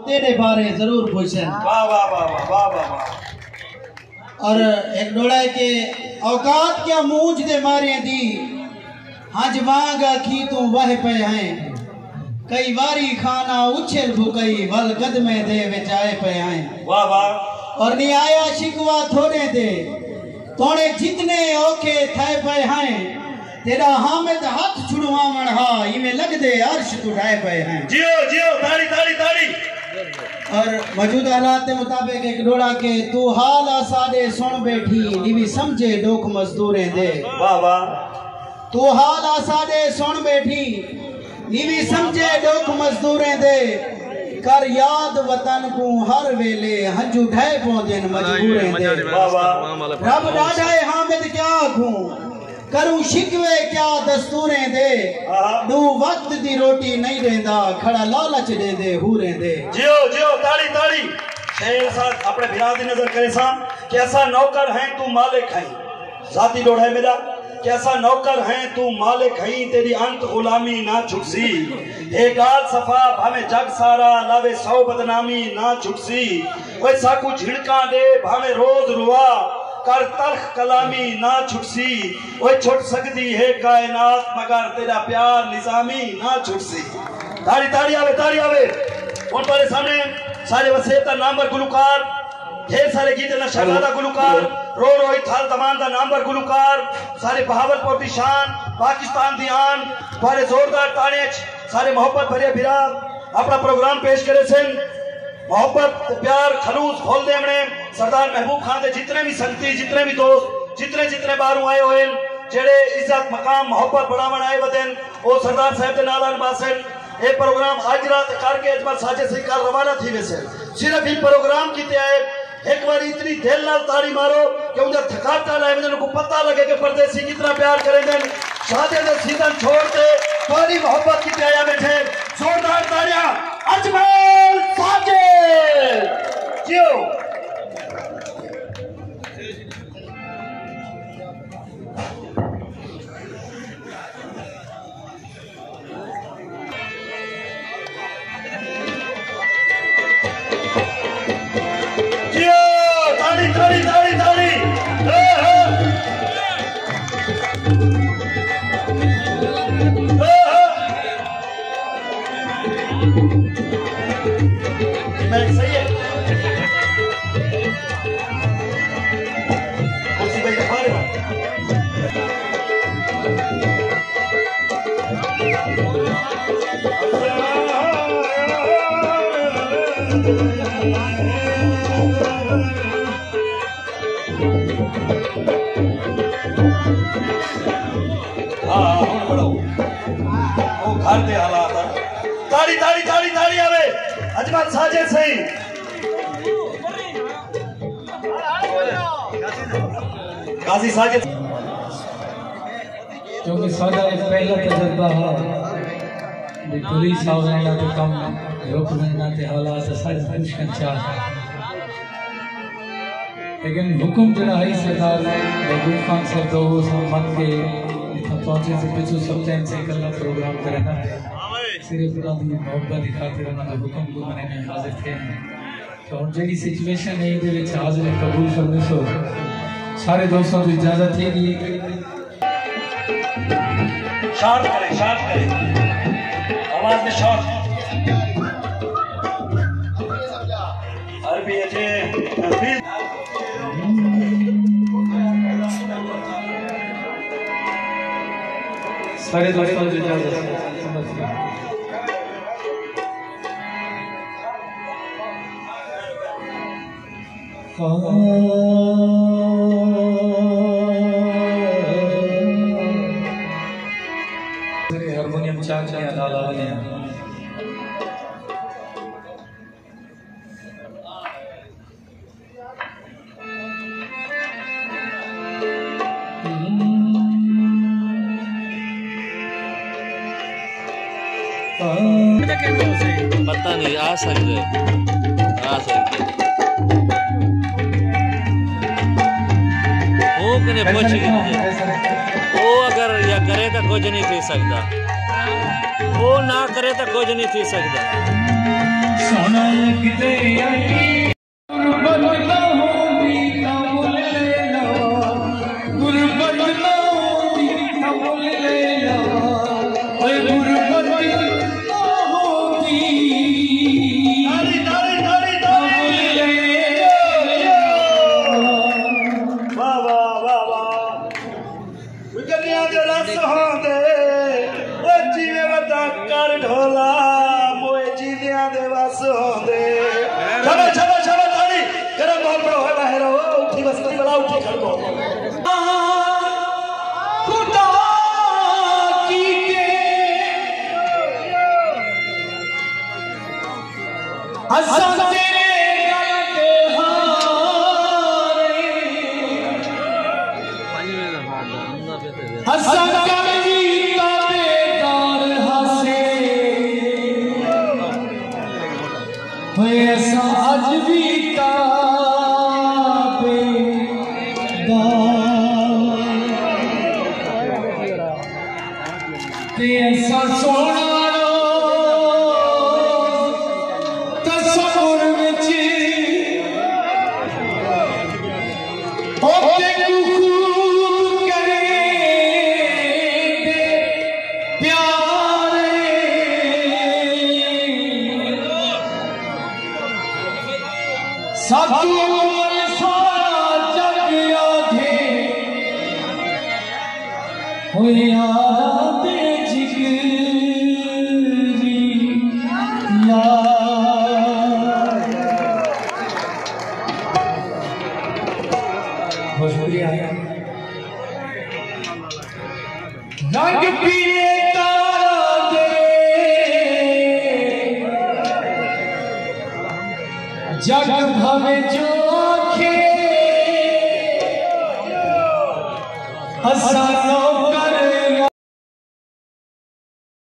तेरे बारे जरूर पूछें। वाह वाह वाह वाह वाह वाह वाह। और एक डोड़ा के औकात क्या मूझ दे मारे दी हज वांगा की तू वह पे हैं कई वारी खाना उछल भुकई वल कदमे दे विचाए पे हैं। वाह वाह। और नहीं आया शिकवा थोड़े दे तोड़े जितने औखे थे पे हैं तेरा हामिद हाथ छुड़वावण हा इमे लग दे अर्श तुड़ाए पे हैं। जियो जियो ताड़ी ताड़ी ताड़ी। और मौजूदा हालात के मुताबिक एक डोड़ा के तू हाल आसादे सुन बैठी निवी समझे डोक मजदूरें दे। वाह वाह। तू हाल आसादे सुन बैठी निवी समझे डोक मजदूरें दे कर याद वतन को हर वेले हंजू ढाए पौधेन मजबूरें दे। वाह वाह। रब डाढ़ाए हामिद क्या आखूं करूं शिकवे क्या दस्तूरें दे दू वक्त दी रोटी नहीं देंदा खड़ा लालच दे दे हूरे दे। जियो जियो ताड़ी ताड़ी। शेर साहब अपने बिरादी नजर करे सा कैसा नौकर है तू मालिक है जाती डोड़ है मेरा कैसा नौकर है तू मालिक है तेरी अंत गुलामी ना छुटसी हे गाल सफा भावे जग सारा लावे सौ बदनामी ना छुटसी ओए साकू झिड़का दे भावे रोज रुआ कर तल्ख कलामी ना छुटसी ओए छुट सकती है कायनात मगर तेरा प्यार निजामी ना छुटसी। ताड़ी ताड़ी आवे ताड़ी आवे। और तुम्हारे सामने सारे वसेता नामवर गुलकार ढेर सारे गीत ना शहजादा गुलकार रो रो थाल तमान दा नामवर गुलकार सारे बहावलपुर दी शान पाकिस्तान दी आन तुम्हारे जोरदार ताने सारे मोहब्बत भरे बिरा अपना प्रोग्राम पेश करे सन मोहब्बत प्यार खलूस खोल दे हमने सरदार महबूब खान दे जितने भी संगती जितने भी दोस्त जितने जितने बारू आए हुए जेड़े इज्जत मकाम मोहब्बत बढ़ावन आए वदन वो सरदार साहब दे नालान बासन ये प्रोग्राम आज रात करके अजमल साजे से कल रवाना थी वैसे सिर्फ इन प्रोग्राम की तैयारी एक बार इतनी दिल नाल ताड़ी मारो कि उधर थकाता लाए मुझे को पता लगे कि परदेसी कितना प्यार करेंगे शादी दे सीजन छोड़ के थोड़ी मोहब्बत की तैयारी बैठे जोरदार तालियां अजमल साजे जियो। ताड़ी ताड़ी ताड़ी। सही है कुर्सी भाई दिखा रहे घर दे हालात ताड़ी ताड़ी ताड़ी ताड़ी आवे अजमल साजे सही काजी साजे क्योंकि साडा एक पहला तजर्बा है पुलिस आवना ते कम रोकना ते हालात सारे मुश्किल चाह लेकिन हुक्म जरा है सरदार महबूब खान साहब तो वो मन के पहुंचे से पिछू सब टाइम से कल प्रोग्राम करना है सिर्फ पुरानी मोहब्बत की खातिर उन्होंने हुक्म को मने में हाजिर थे तो हम जेडी सिचुएशन है इधर विच हाजिर कबूल करने सो सारे दोस्तों को इजाजत है कि शार्ट करे आवाज में शॉट अरबी अजे सारे दोस्तों को इजाजत हारमोनियम चाचा लाला वाले पता नहीं आ सकते वो कने पूछ वो अगर या करे तो कुछ नहीं थी सकता वो ना करे तो कुछ नहीं थी सकता। जग भवे जो आखे हसा नौकर